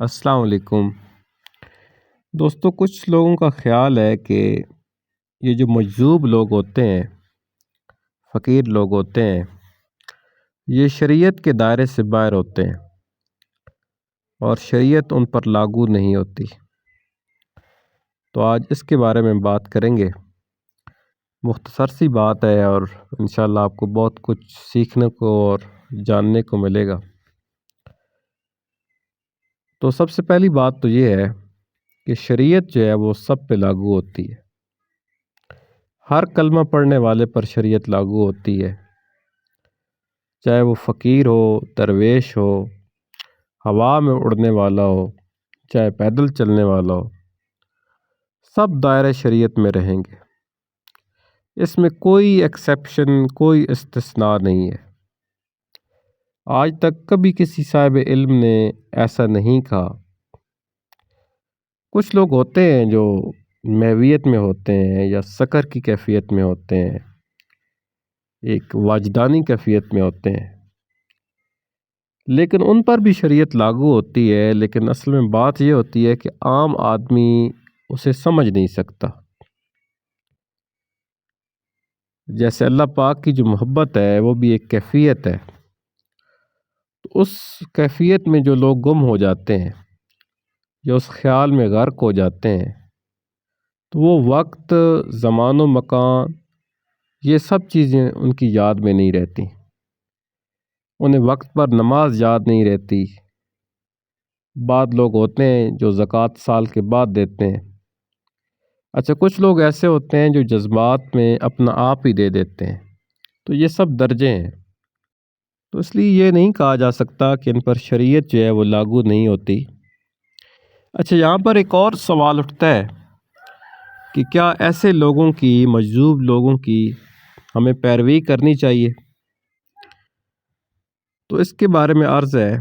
السلام علیکم دوستو، کچھ لوگوں کا خیال ہے کہ یہ جو مجذوب لوگ ہوتے ہیں، فقیر لوگ ہوتے ہیں، یہ شریعت کے دائرے سے باہر ہوتے ہیں اور شریعت ان پر لاگو نہیں ہوتی۔ تو آج اس کے بارے میں بات کریں گے۔ مختصر سی بات ہے اور انشاءاللہ آپ کو بہت کچھ سیکھنے کو اور جاننے کو ملے گا۔ تو سب سے پہلی بات تو یہ ہے کہ شریعت جو ہے وہ سب پہ لاگو ہوتی ہے۔ ہر کلمہ پڑھنے والے پر شریعت لاگو ہوتی ہے، چاہے وہ فقیر ہو، درویش ہو، ہوا میں اڑنے والا ہو، چاہے پیدل چلنے والا ہو، سب دائرہ شریعت میں رہیں گے۔ اس میں کوئی ایکسیپشن، کوئی استثناء نہیں ہے۔ آج تک کبھی کسی صاحب علم نے ایسا نہیں کہا۔ کچھ لوگ ہوتے ہیں جو محویت میں ہوتے ہیں یا سکر کی کیفیت میں ہوتے ہیں، ایک وجدانی کیفیت میں ہوتے ہیں، لیکن ان پر بھی شریعت لاگو ہوتی ہے، لیکن اصل میں بات یہ ہوتی ہے کہ عام آدمی اسے سمجھ نہیں سکتا۔ جیسے اللہ پاک کی جو محبت ہے وہ بھی ایک کیفیت ہے، تو اس کیفیت میں جو لوگ گم ہو جاتے ہیں، جو اس خیال میں غرق ہو جاتے ہیں، تو وہ وقت، زمان و مکان، یہ سب چیزیں ان کی یاد میں نہیں رہتی۔ انہیں وقت پر نماز یاد نہیں رہتی۔ بعض لوگ ہوتے ہیں جو زکوٰۃ سال کے بعد دیتے ہیں۔ اچھا، کچھ لوگ ایسے ہوتے ہیں جو جذبات میں اپنا آپ ہی دے دیتے ہیں۔ تو یہ سب درجے ہیں، تو اس لیے یہ نہیں کہا جا سکتا کہ ان پر شریعت جو ہے وہ لاگو نہیں ہوتی۔ اچھا، یہاں پر ایک اور سوال اٹھتا ہے کہ کیا ایسے لوگوں کی، مجذوب لوگوں کی ہمیں پیروی کرنی چاہیے؟ تو اس کے بارے میں عرض ہے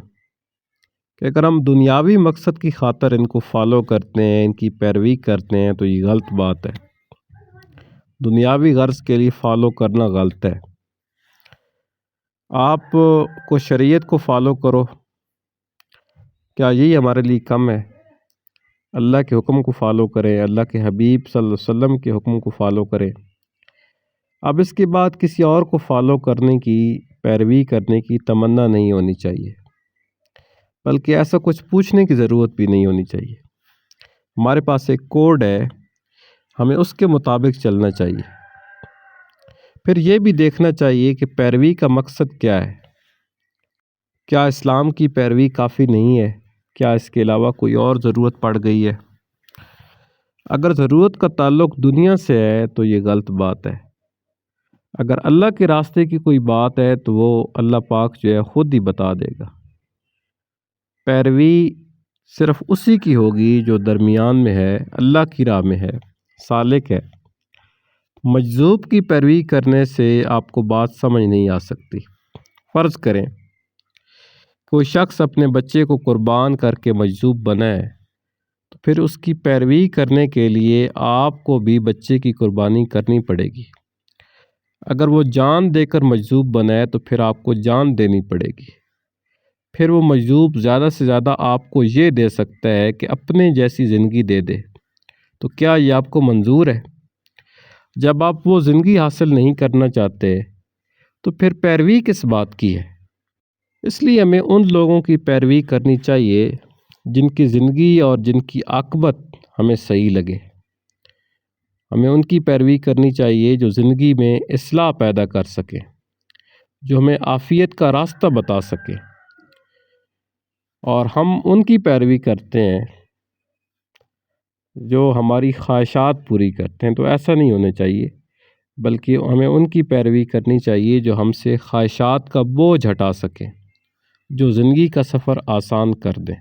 کہ اگر ہم دنیاوی مقصد کی خاطر ان کو فالو کرتے ہیں، ان کی پیروی کرتے ہیں، تو یہ غلط بات ہے۔ دنیاوی غرض کے لیے فالو کرنا غلط ہے۔ آپ کو شریعت کو فالو کرو، کیا یہی ہمارے لیے کم ہے؟ اللہ کے حکم کو فالو کریں، اللہ کے حبیب صلی اللہ علیہ وسلم کے حکم کو فالو کریں۔ اب اس کے بعد کسی اور کو فالو کرنے کی، پیروی کرنے کی تمنا نہیں ہونی چاہیے، بلکہ ایسا کچھ پوچھنے کی ضرورت بھی نہیں ہونی چاہیے۔ ہمارے پاس ایک کوڈ ہے، ہمیں اس کے مطابق چلنا چاہیے۔ پھر یہ بھی دیکھنا چاہیے کہ پیروی کا مقصد کیا ہے۔ کیا اسلام کی پیروی کافی نہیں ہے؟ کیا اس کے علاوہ کوئی اور ضرورت پڑ گئی ہے؟ اگر ضرورت کا تعلق دنیا سے ہے تو یہ غلط بات ہے۔ اگر اللہ کے راستے کی کوئی بات ہے تو وہ اللہ پاک جو ہے خود ہی بتا دے گا۔ پیروی صرف اسی کی ہوگی جو درمیان میں ہے، اللہ کی راہ میں ہے، سالک ہے۔ مجذوب کی پیروی کرنے سے آپ کو بات سمجھ نہیں آ سکتی۔ فرض کریں کوئی شخص اپنے بچے کو قربان کر کے مجذوب بنا ہے، تو پھر اس کی پیروی کرنے کے لیے آپ کو بھی بچے کی قربانی کرنی پڑے گی۔ اگر وہ جان دے کر مجذوب بنا ہے تو پھر آپ کو جان دینی پڑے گی۔ پھر وہ مجذوب زیادہ سے زیادہ آپ کو یہ دے سکتا ہے کہ اپنے جیسی زندگی دے دے، تو کیا یہ آپ کو منظور ہے؟ جب آپ وہ زندگی حاصل نہیں کرنا چاہتے تو پھر پیروی کس بات کی ہے؟ اس لیے ہمیں ان لوگوں کی پیروی کرنی چاہیے جن کی زندگی اور جن کی عاقبت ہمیں صحیح لگے۔ ہمیں ان کی پیروی کرنی چاہیے جو زندگی میں اصلاح پیدا کر سکے، جو ہمیں عافیت کا راستہ بتا سکے، اور ہم ان کی پیروی کرتے ہیں جو ہماری خواہشات پوری کرتے ہیں۔ تو ایسا نہیں ہونا چاہیے، بلکہ ہمیں ان کی پیروی کرنی چاہیے جو ہم سے خواہشات کا بوجھ ہٹا سکیں، جو زندگی کا سفر آسان کر دیں۔